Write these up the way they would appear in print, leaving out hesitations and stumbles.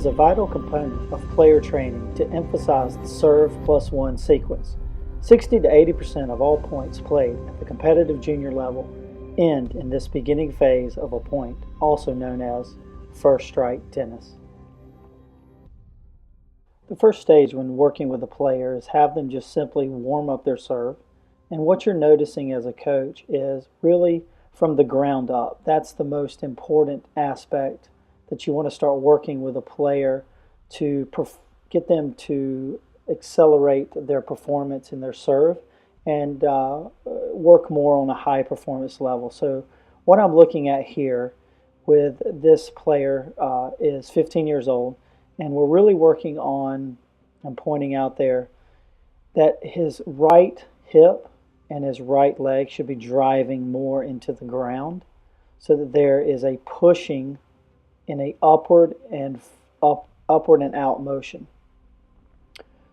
is a vital component of player training to emphasize the serve plus one sequence. 60 to 80% of all points played at the competitive junior level end in this beginning phase of a point, also known as first strike tennis. The first stage when working with a player is have them just simply warm up their serve. And what you're noticing as a coach is really from the ground up. That's the most important aspect that you want to start working with a player to get them to accelerate their performance in their serve and work more on a high performance level. So what I'm looking at here with this player is 15 years old, and we're really working on, I'm pointing out there, that his right hip and his right leg should be driving more into the ground so that there is a pushing in a upward and out motion.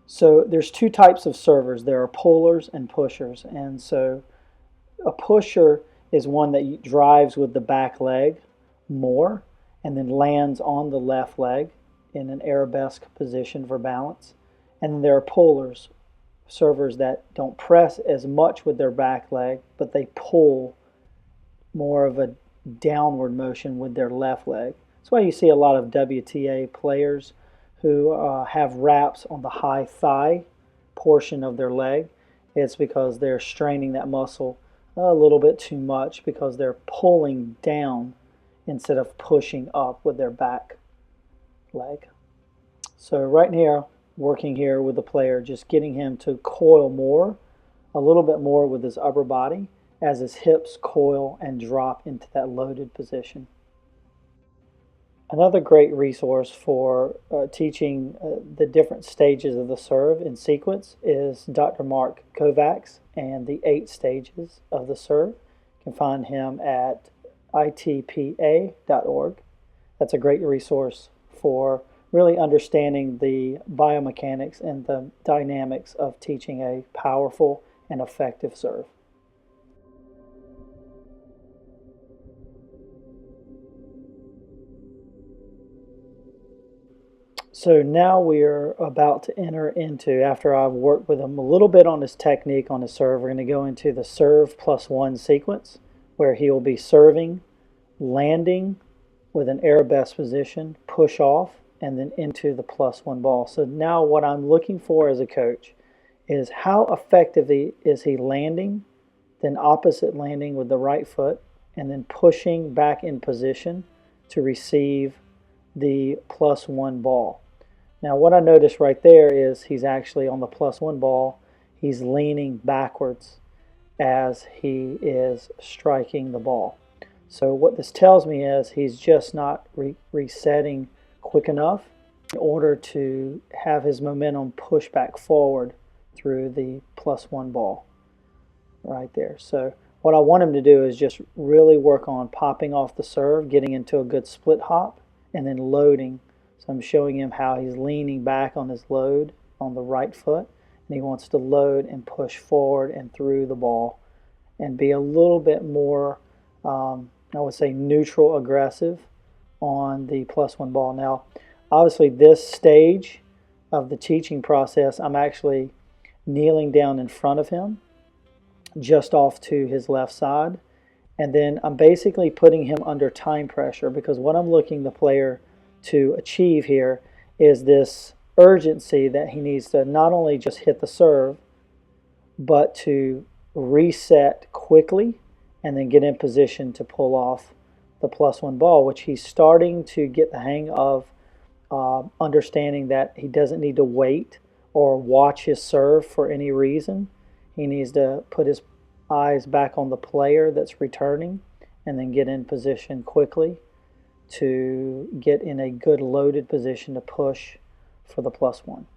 So there's two types of servers. There are pullers and pushers. And so a pusher is one that drives with the back leg more and then lands on the left leg in an arabesque position for balance. And then there are pullers, servers that don't press as much with their back leg, but they pull more of a downward motion with their left leg. That's why you see a lot of WTA players who have wraps on the high thigh portion of their leg. It's because they're straining that muscle a little bit too much because they're pulling down instead of pushing up with their back leg. So right here, working here with the player, just getting him to coil more, a little bit more with his upper body as his hips coil and drop into that loaded position. Another great resource for teaching the different stages of the serve in sequence is Dr. Mark Kovacs and the 8 stages of the serve. You can find him at itpa.org. That's a great resource for really understanding the biomechanics and the dynamics of teaching a powerful and effective serve. So now we're about to enter into, after I've worked with him a little bit on his technique on his serve, we're going to go into the serve plus one sequence where he will be serving, landing with an arabesque position, push off, and then into the plus one ball. So now what I'm looking for as a coach is how effective is he landing, then opposite landing with the right foot, and then pushing back in position to receive the plus one ball. Now what I notice right there is he's actually on the plus one ball, he's leaning backwards as he is striking the ball. So what this tells me is he's just not resetting quick enough in order to have his momentum push back forward through the plus one ball right there. So what I want him to do is just really work on popping off the serve, getting into a good split hop, and then loading. So I'm showing him how he's leaning back on his load on the right foot, and he wants to load and push forward and through the ball and be a little bit more, I would say, neutral aggressive on the plus one ball. Now, obviously this stage of the teaching process, I'm actually kneeling down in front of him, just off to his left side, and then I'm basically putting him under time pressure because what I'm looking the player to achieve here is this urgency that he needs to not only just hit the serve, but to reset quickly and then get in position to pull off the plus one ball, which he's starting to get the hang of, understanding that he doesn't need to wait or watch his serve for any reason. He needs to put his eyes back on the player that's returning and then get in position quickly to get in a good loaded position to push for the plus one.